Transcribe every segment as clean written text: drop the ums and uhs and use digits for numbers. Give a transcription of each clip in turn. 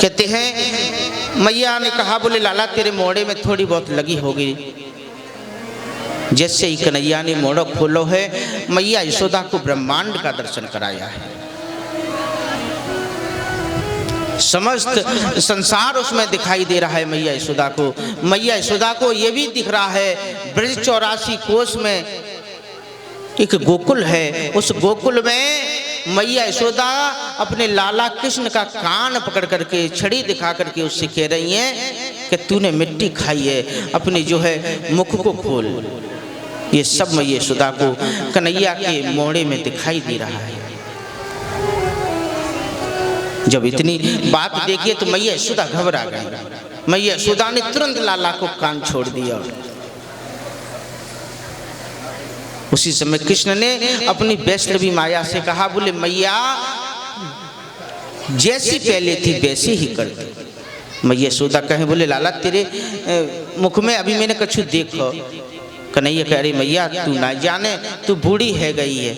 कहते हैं मैया ने कहा बोले लाला तेरे मोड़े में थोड़ी बहुत लगी होगी। जैसे ही कन्हैया ने मोड़ा खोलो है, मैया यशोदा को ब्रह्मांड का दर्शन कराया है। समस्त संसार उसमें दिखाई दे रहा है मैया यशोदा को। मैया यशोदा को ये भी दिख रहा है ब्रज 84 कोस में एक गोकुल है। उस गोकुल में मैया यशोदा अपने लाला कृष्ण का कान पकड़ करके छड़ी दिखा करके उससे कह रही हैं कि तूने मिट्टी खाई है, अपने जो है मुख को खोल। ये सब मैया यशोदा को कन्हैया के मोड़े में दिखाई दे रहा है। जब इतनी बात देखिए तो मैया यशोदा घबरा गई। मैया यशोदा ने तुरंत लाला को कान छोड़ दिया। उसी समय कृष्ण ने अपनी वैष्णवी माया से कहा बोले मैया जैसी पहले थी वैसी ही कर दे। मैया यशोदा कहे बोले लाला तेरे मुख में अभी मैंने कछु देखो। कन्हैया कह रही मैया तू ना जाने, तू बूढ़ी है गई है,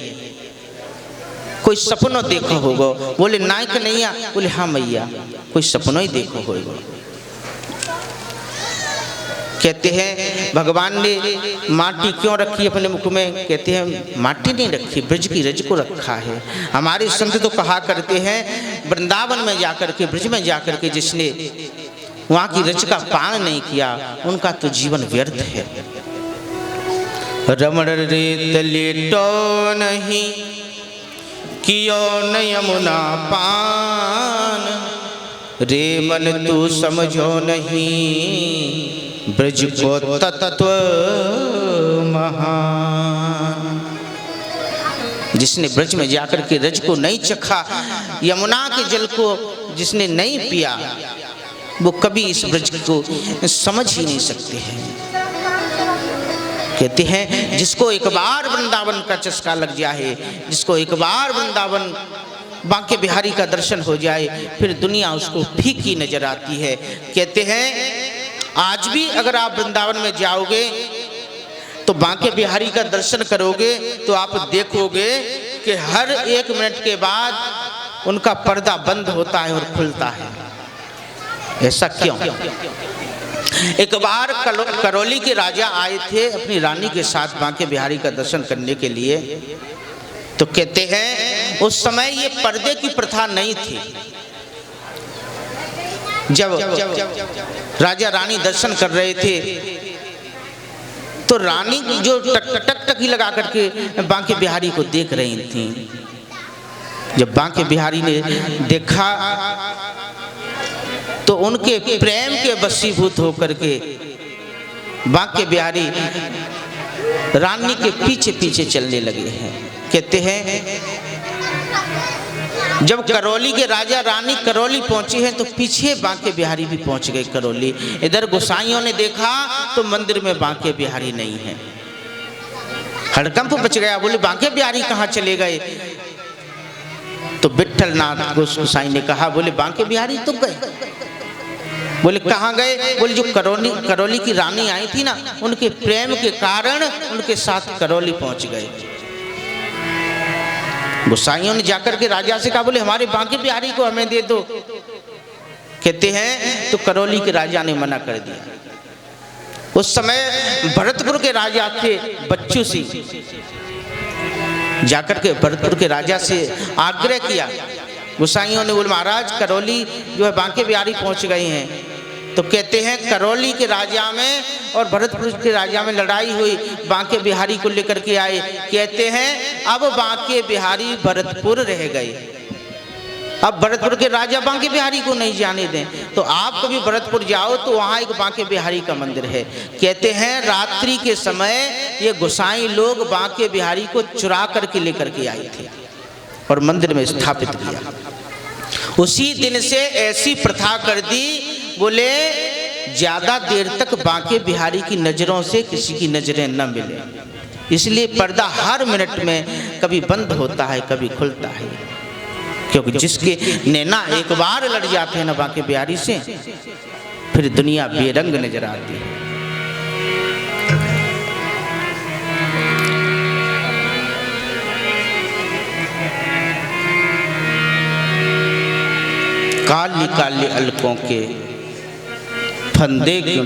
कोई सपनों देखो होगो। बोले नाय कन्हैया, बोले हाँ मैया कोई सपनों ही देखो होगो। कहते हैं भगवान ने माटी क्यों रखी अपने मुख में? कहते हैं माटी नहीं रखी, ब्रज की रज को रखा है। हमारे संत तो कहा करते हैं वृंदावन में जाकर के, ब्रज में जाकर के जिसने वहाँ की रज का पान नहीं किया उनका तो जीवन व्यर्थ है। रमण रेत लेटो नहीं कियो न यमुना पान, रे मन तू समझो नहीं ब्रज को तत्व महान। जिसने ब्रज में जाकर के रज को नहीं चखा, यमुना के जल को जिसने नहीं पिया, वो कभी इस ब्रज को समझ ही नहीं सकते हैं। कहते हैं जिसको एक बार वृंदावन का चस्का लग जाए, जिसको एक बार वृंदावन बांके बिहारी का दर्शन हो जाए, फिर दुनिया उसको फीकी नजर आती है। कहते हैं आज भी अगर आप वृंदावन में जाओगे तो बांके बिहारी का दर्शन करोगे तो आप देखोगे कि हर 1 मिनट के बाद उनका पर्दा बंद होता है और खुलता है। ऐसा क्यों? एक बार करौली के राजा आए थे अपनी रानी के साथ बांके बिहारी का दर्शन करने के लिए। तो कहते हैं उस समय ये पर्दे की प्रथा नहीं थी। जब राजा रानी दर्शन कर रहे थे तो रानी जो टकटकी लगा करके बांके बिहारी को देख रही थी। जब बांके बिहारी ने देखा तो उनके प्रेम के वशीभूत होकर के बांके बिहारी रानी के पीछे पीछे चलने लगे हैं। कहते हैं जब करौली के राजा रानी करौली पहुंचे हैं तो पीछे बांके बिहारी भी पहुंच गए करौली। इधर गोसाइयों ने देखा तो मंदिर में बांके बिहारी नहीं है। हड़कंप बच गया, बोले बांके बिहारी कहाँ चले गए? तो विठलनाथ गोसाई ने कहा बोले बांके बिहारी तो गए। बोले कहाँ गए? बोले जो करौली की रानी आई थी ना, उनके प्रेम के कारण उनके साथ करौली पहुंच गए। गोसाइयों ने जाकर के राजा से कहा बोले हमारे बांके बिहारी को हमें दे दो। कहते हैं तो करौली के राजा ने मना कर दिया। उस समय भरतपुर के राजा थे बच्चू सिंह, जाकर के भरतपुर के राजा से आग्रह किया। गोसाइयों ने बोले महाराज करौली जो है बांके बिहारी पहुंच गए हैं। तो कहते हैं करौली के राजा में और भरतपुर के राजा में लड़ाई हुई, बांके बिहारी को लेकर के आए। कहते हैं अब बांके बिहारी भरतपुर रह गए, अब भरतपुर के राजा बांके बिहारी को नहीं जाने दें। तो आप कभी भरतपुर जाओ तो वहाँ एक बांके बिहारी का मंदिर है। कहते हैं रात्रि के समय ये गोसाई लोग बांके बिहारी को चुरा करके लेकर के आए थे और मंदिर में स्थापित किया। उसी दिन से ऐसी प्रथा कर दी, बोले ज्यादा देर तक बांके बिहारी की नजरों से किसी की नजरें न मिले। इसलिए पर्दा हर मिनट में कभी बंद होता है कभी खुलता है, क्योंकि जिसके नैना एक बार लड़ जाते हैं ना बांके बिहारी से, फिर दुनिया बेरंग नजर आती है। काली काली अलकों के फंदे क्यों